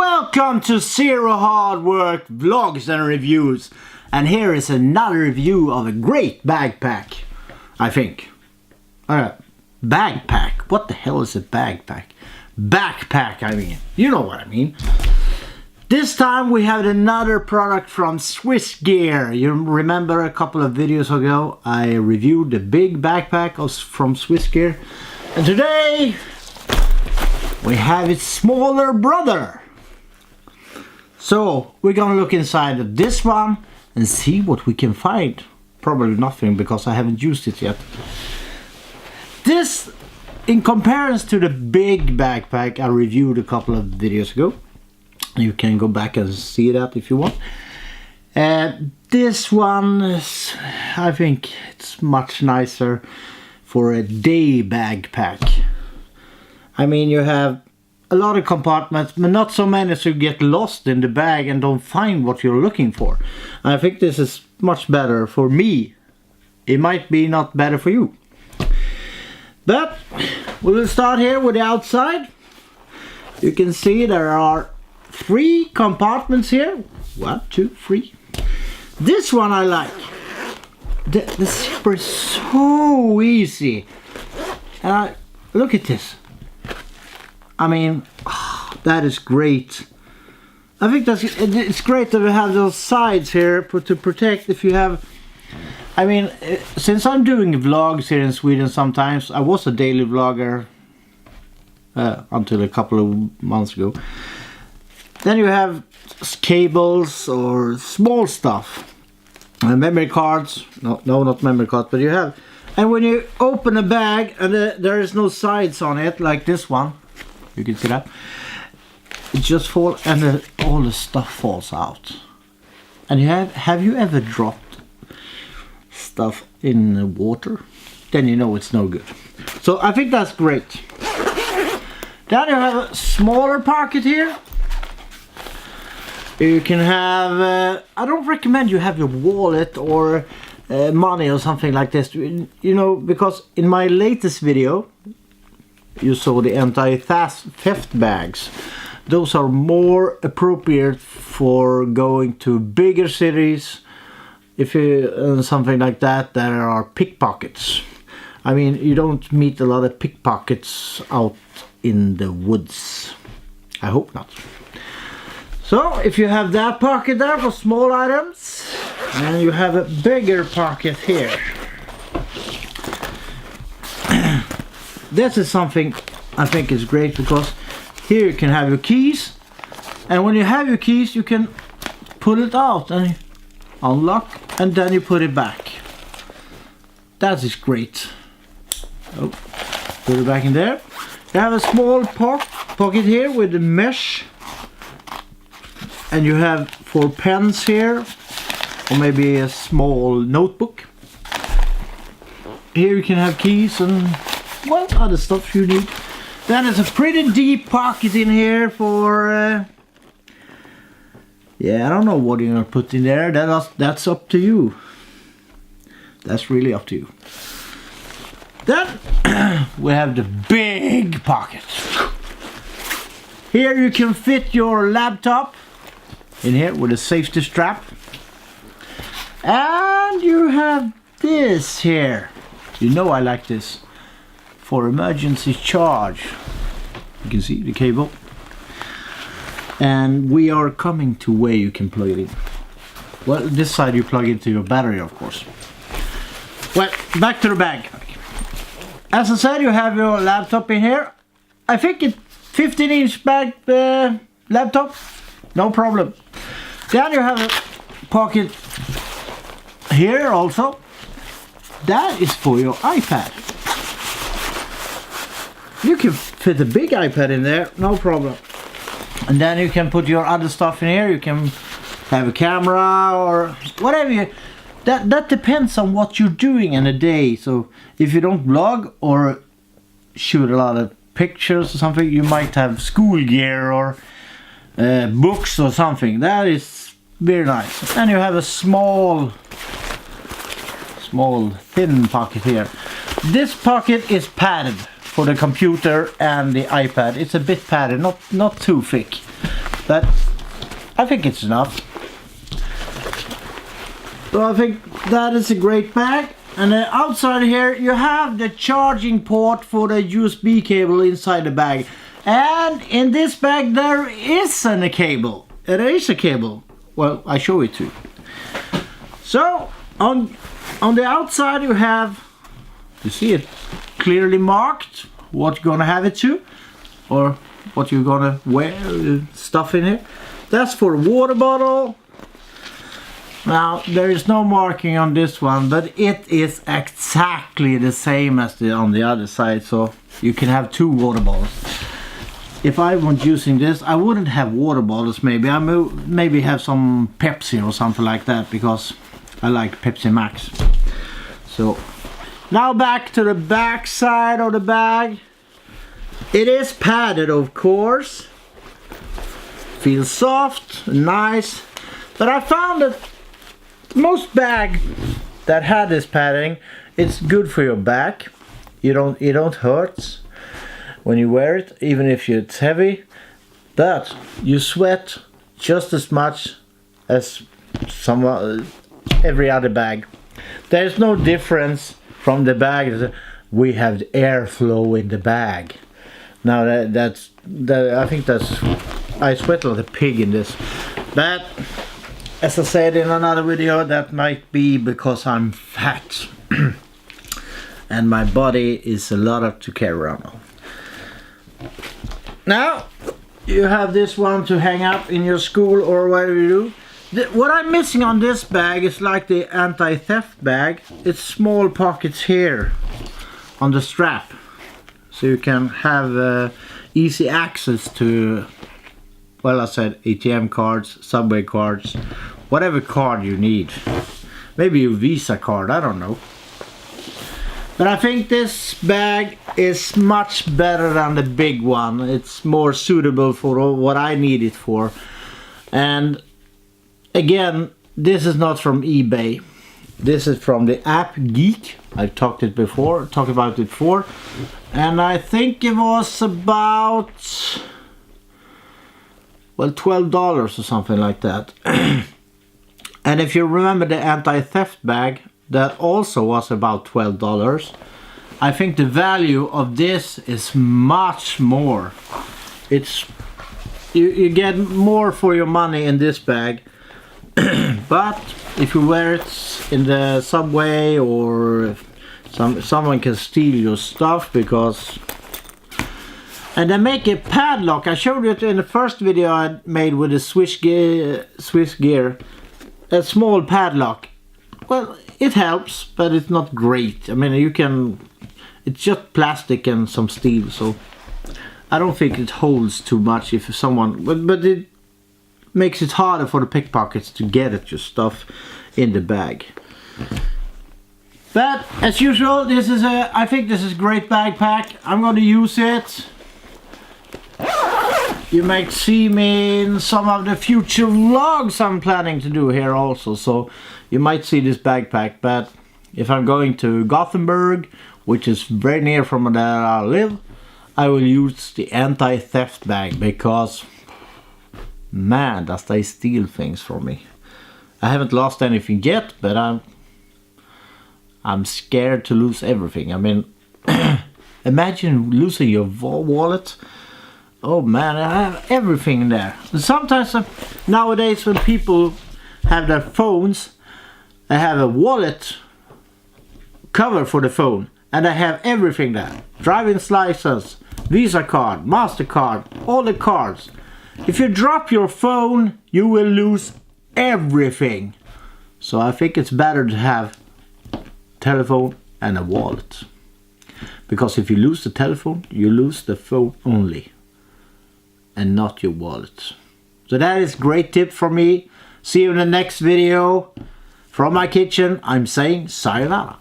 Welcome to Zero Hard Work Vlogs and Reviews. And here is another review of a great backpack, I think. Backpack? What the hell is a backpack? Backpack, I mean. You know what I mean. This time we have another product from Swissgear. You remember a couple of videos ago I reviewed the big backpack from Swissgear. And today we have its smaller brother. So we're gonna look inside of this one and see what we can find. Probably nothing because I haven't used it yet. This, in comparison to the big backpack I reviewed a couple of videos ago, you can go back and see that if you want. This one is, I think it's much nicer for a day backpack. I mean, you have a lot of compartments, but not so many so you get lost in the bag and don't find what you're looking for. I think this is much better for me. It might be not better for you. But we will start here with the outside. You can see there are 3 compartments here. 1, 2, 3. This one I like. The zipper is so easy. Look at this. I mean, that is great. I think it's great that we have those sides here to protect if you have. I mean, since I'm doing vlogs here in Sweden sometimes, I was a daily vlogger until a couple of months ago. Then you have cables or small stuff, memory cards. No, not memory cards, but you have. And when you open a bag and there is no sides on it, like this one. You can see that it just falls and all the stuff falls out. And have you ever dropped stuff in the water? Then you know it's no good. So I think that's great. Then you have a smaller pocket here. You can have I don't recommend you have your wallet or money or something like this, you know, because in my latest video you saw the anti-theft bags. Those are more appropriate for going to bigger cities. If you something like that, there are pickpockets. I mean, you don't meet a lot of pickpockets out in the woods. I hope not. So if you have that pocket there for small items, and you have a bigger pocket here. This is something I think is great because here you can have your keys, and when you have your keys you can pull it out and unlock and then you put it back. That is great. Oh, put it back in there. You have a small pocket here with the mesh, and you have 4 pens here or maybe a small notebook. Here you can have keys and well, other stuff you need. Then there's a pretty deep pocket in here for yeah, I don't know what you're gonna put in there. That's up to you. That's really up to you. Then we have the big pocket. Here you can fit your laptop in here with a safety strap. And you have this here. You know I like this. For emergency charge. You can see the cable. And we are coming to where you can plug it in. Well, this side you plug into your battery, of course. Well, back to the bag. As I said, you have your laptop in here. I think it's 15-inch bag laptop. No problem. Then you have a pocket here also. That is for your iPad. You can fit a big iPad in there, no problem. And then you can put your other stuff in here. You can have a camera or whatever. That depends on what you're doing in a day. So if you don't vlog or shoot a lot of pictures or something, you might have school gear or books or something. That is very nice. And you have a small thin pocket here. This pocket is padded for the computer and the iPad. It's a bit padded, not too thick. but I think it's enough. So I think that is a great bag. And then outside here you have the charging port for the USB cable inside the bag. And in this bag there isn't a cable. There is a cable. Well, I show it to you. So on the outside you have, you see it clearly marked what you're gonna have it to, or what you're gonna wear, stuff in here. That's for a water bottle. Now there is no marking on this one, but it is exactly the same as on the other side, so you can have 2 water bottles. If I weren't using this, I wouldn't have water bottles. Maybe I maybe have some Pepsi or something like that, because I like Pepsi Max. So now back to the back side of the bag. It is padded, of course. Feels soft, nice. But I found that most bag that had this padding, it's good for your back. It don't hurt when you wear it, even if it's heavy. But you sweat just as much as every other bag. There's no difference from the bag. We have the airflow in the bag. Now I think I sweat like a pig in this. But as I said in another video, that might be because I'm fat. And my body is a lot to carry around. Now you have this one to hang up in your school or whatever you do. What I'm missing on this bag is like the anti-theft bag. It's small pockets here on the strap, so you can have easy access to, well, I said ATM cards, subway cards, whatever card you need. Maybe a Visa card, I don't know. But I think this bag is much better than the big one. It's more suitable for what I need it for. And again, this is not from eBay. This is from the app Geek. I've talked about it before. And I think it was about, well, $12 or something like that. And if you remember the anti-theft bag, that also was about $12. I think the value of this is much more. You get more for your money in this bag. But if you wear it in the subway, or someone can steal your stuff, because... And they make a padlock. I showed it in the first video I made with the Swissgear. A small padlock. Well, it helps, but it's not great. I mean, it's just plastic and some steel, so I don't think it holds too much if someone, but it makes it harder for the pickpockets to get at your stuff in the bag. But as usual, I think this is a great backpack. I'm going to use it. You might see me in some of the future vlogs I'm planning to do here also, so you might see this backpack. But if I'm going to Gothenburg, which is very near from where I live, I will use the anti-theft bag, because man, does they steal things from me. I haven't lost anything yet, but I'm scared to lose everything. I mean, imagine losing your wallet. Oh man, I have everything in there. Sometimes nowadays when people have their phones, they have a wallet cover for the phone, and I have everything there. Driving license, Visa card, MasterCard, all the cards. If you drop your phone, you will lose everything. So I think it's better to have telephone and a wallet. Because if you lose the telephone, you lose the phone only, and not your wallet. So that is a great tip from me. See you in the next video. From my kitchen, I'm saying sayonara.